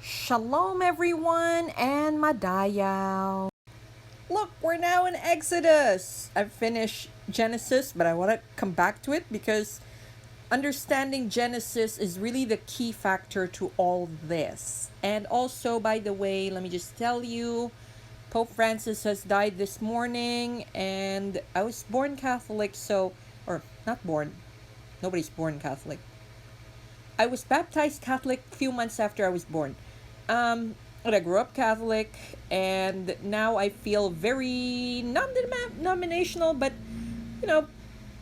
Shalom, everyone, and Madayaw. Look, we're now in Exodus. I've finished Genesis, but I want to come back to it because understanding Genesis is really the key factor to all this. And also, by the way, let me just tell you, Pope Francis has died this morning, and I was born Catholic, or not born, nobody's born Catholic. I was baptized Catholic a few months after I was born. But I grew up Catholic, and now I feel very non-denominational. But you know,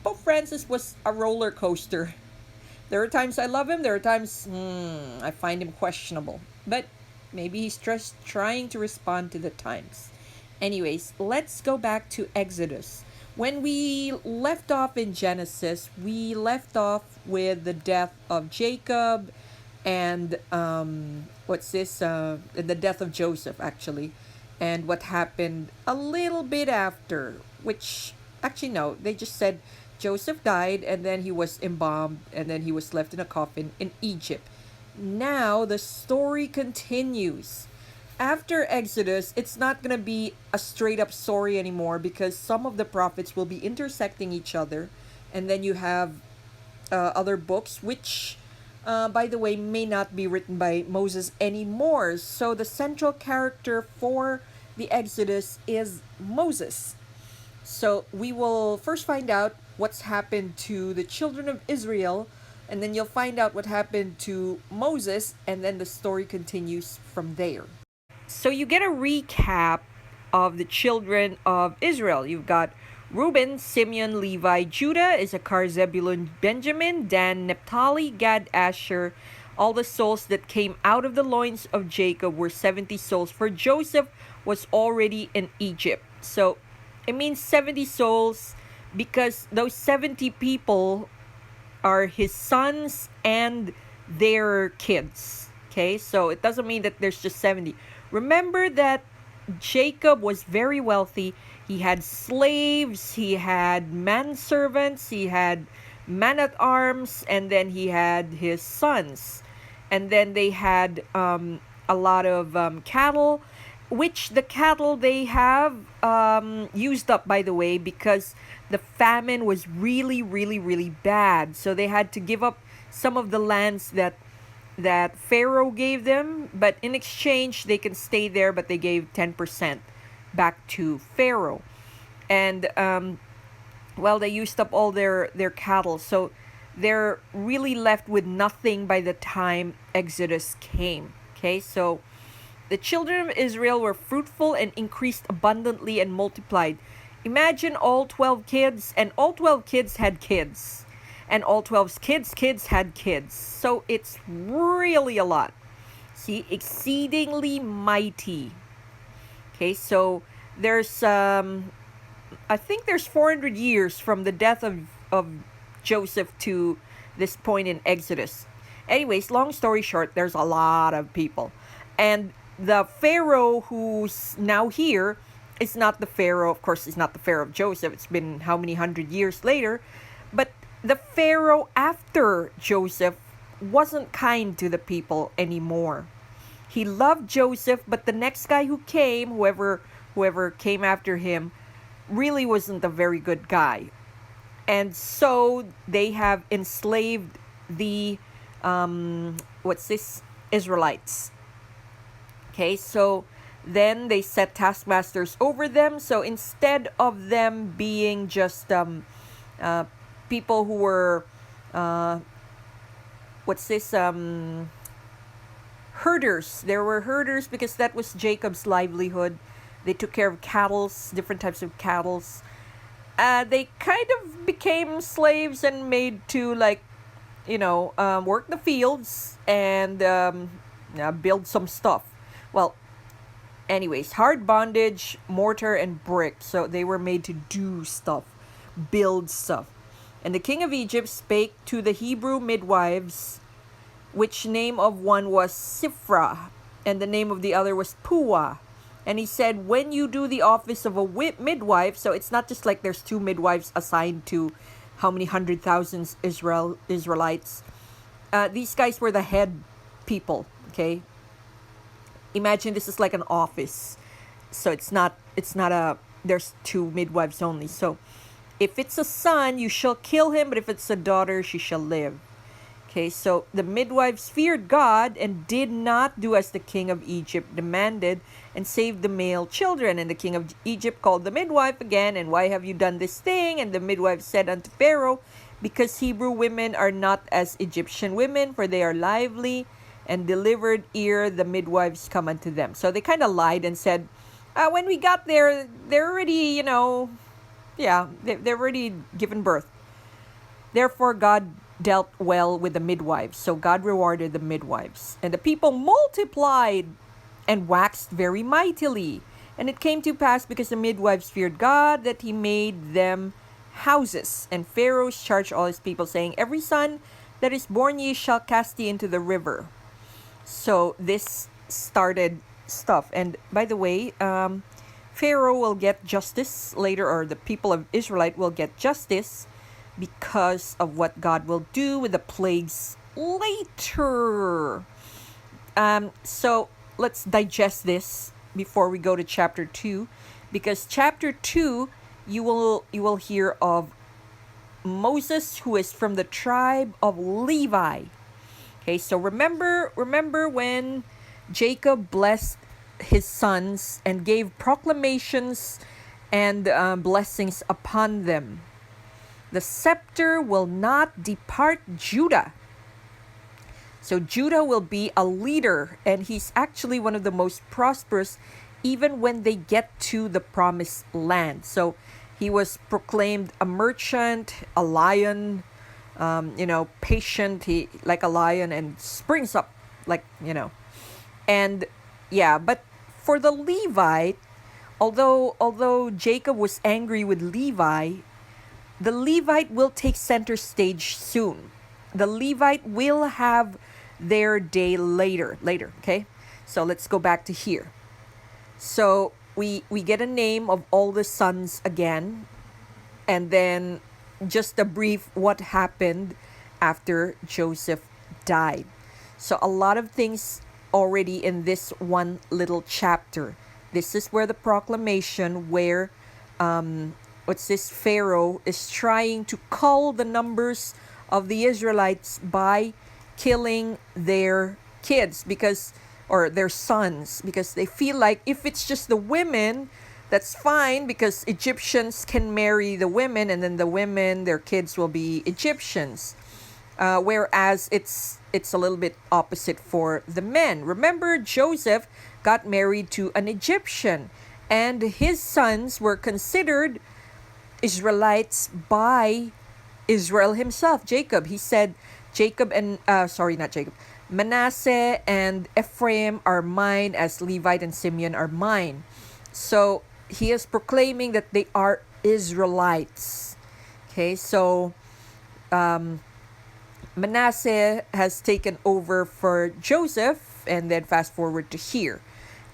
Pope Francis was a roller coaster. There are times I love him. There are times I find him questionable. But maybe he's just trying to respond to the times. Anyways, let's go back to Exodus. When we left off in Genesis, we left off with the death of Jacob and the death of Joseph, actually, and what happened a little bit after, which actually, no, they just said Joseph died and then he was embalmed and then he was left in a coffin in Egypt. Now the story continues. After Exodus, it's not going to be a straight up story anymore because some of the prophets will be intersecting each other. And then you have other books, which, by the way, may not be written by Moses anymore. So the central character for the Exodus is Moses. So we will first find out what's happened to the children of Israel, and then you'll find out what happened to Moses, and then the story continues from there. So you get a recap of the children of Israel. You've got Reuben, Simeon, Levi, Judah, Issachar, Zebulun, Benjamin, Dan, Naphtali, Gad, Asher. All the souls that came out of the loins of Jacob were 70 souls, for Joseph was already in Egypt. So it means 70 souls because those 70 people are his sons and their kids. Okay, so it doesn't mean that there's just 70. Remember that Jacob was very wealthy. He had slaves, he had manservants, he had men at arms, and then he had his sons. And then they had a lot of cattle, which the cattle they have used up, by the way, because the famine was really, really, really bad. So they had to give up some of the lands that Pharaoh gave them, but in exchange they can stay there, but they gave 10% back to Pharaoh. And they used up all their cattle, so they're really left with nothing by the time Exodus came. Okay, so the children of Israel were fruitful and increased abundantly and multiplied. Imagine all 12 kids, and all 12 kids had kids, and all 12 kids had kids. So it's really a lot. See, exceedingly mighty. Okay, so there's I think there's 400 years from the death of Joseph to this point in Exodus. Anyways, long story short, there's a lot of people. And the Pharaoh who's now here is not the Pharaoh, of course, it's not the Pharaoh of Joseph. It's been how many hundred years later. But the Pharaoh after Joseph wasn't kind to the people anymore. He loved Joseph, but the next guy who came, whoever came after him, really wasn't a very good guy. And so they have enslaved the Israelites. Okay, so then they set taskmasters over them. So instead of them being just people who were herders. There were herders because that was Jacob's livelihood. They took care of cattle, different types of cattle. They kind of became slaves and made to work the fields and build some stuff. Well, anyways, hard bondage, mortar and brick. So they were made to do stuff, build stuff. And the king of Egypt spake to the Hebrew midwives, which name of one was Sifra, and the name of the other was Puah. And he said, when you do the office of a midwife, so it's not just like there's two midwives assigned to how many 100,000 Israelites. These guys were the head people, okay? Imagine this is like an office. So it's not a there's two midwives only. So if it's a son, you shall kill him, but if it's a daughter, she shall live. Okay, so the midwives feared God and did not do as the king of Egypt demanded and saved the male children. And the king of Egypt called the midwife again, and why have you done this thing? And the midwife said unto Pharaoh, because Hebrew women are not as Egyptian women, for they are lively and delivered ere the midwives come unto them. So they kind of lied and said, when we got there, they're already, they're already given birth. Therefore, God dealt well with the midwives. So God rewarded the midwives. And the people multiplied and waxed very mightily. And it came to pass, because the midwives feared God, that he made them houses. And Pharaoh charged all his people, saying, every son that is born ye shall cast ye into the river. So this started stuff. And by the way, Pharaoh will get justice later, or the people of Israelite will get justice because of what God will do with the plagues later. So let's digest this before we go to chapter 2, because chapter 2 you will hear of Moses, who is from the tribe of Levi. Okay, so remember when Jacob blessed his sons and gave proclamations and blessings upon them. The scepter will not depart Judah. So Judah will be a leader, and he's actually one of the most prosperous even when they get to the promised land. So he was proclaimed a merchant, a lion, patient, he like a lion and springs up and but for the Levite, although Jacob was angry with Levi, the Levite will take center stage soon. The Levite will have their day later, okay? So let's go back to here. So we get a name of all the sons again, and then just a brief what happened after Joseph died. So a lot of things already in this one little chapter. This is where the proclamation where Pharaoh is trying to cull the numbers of the Israelites by killing their kids or their sons, because they feel like if it's just the women, that's fine, because Egyptians can marry the women, and then the women, their kids will be Egyptians. Whereas it's a little bit opposite for the men. Remember, Joseph got married to an Egyptian, and his sons were considered Israelites by Israel himself, Jacob. He said, Manasseh and Ephraim are mine, as Levite and Simeon are mine. So he is proclaiming that they are Israelites. Okay, so Manasseh has taken over for Joseph, and then fast forward to here.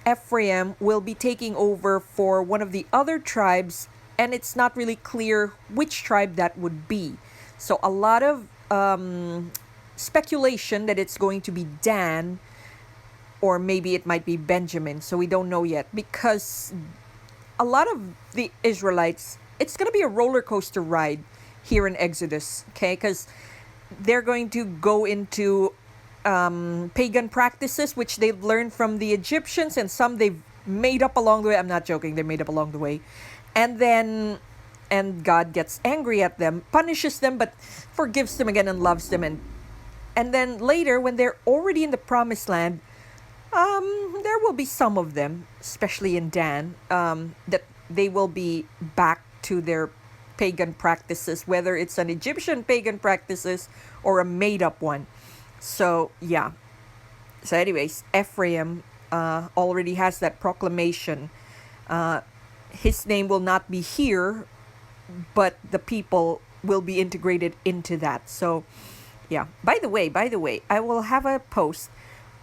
Ephraim will be taking over for one of the other tribes, and it's not really clear which tribe that would be. So a lot of speculation that it's going to be Dan, or maybe it might be Benjamin. So we don't know yet, because a lot of the Israelites, it's going to be a roller coaster ride here in Exodus, okay? Because they're going to go into pagan practices, which they've learned from the Egyptians, and some they've made up along the way. I'm not joking, they made up along the way. And God gets angry at them, punishes them, but forgives them again and loves them. And then later, when they're already in the promised land, there will be some of them, especially in Dan, that they will be back to their pagan practices, whether it's an Egyptian pagan practices or a made-up one. So, yeah. So anyways, Ephraim already has that proclamation. His name will not be here, but the people will be integrated into that. So, yeah. By the way, I will have a post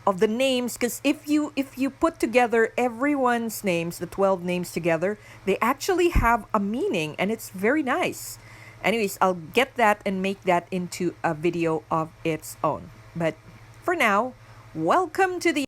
of the names, because if you put together everyone's names, the 12 names together, they actually have a meaning, and it's very nice. Anyways, I'll get that and make that into a video of its own. But for now, welcome to the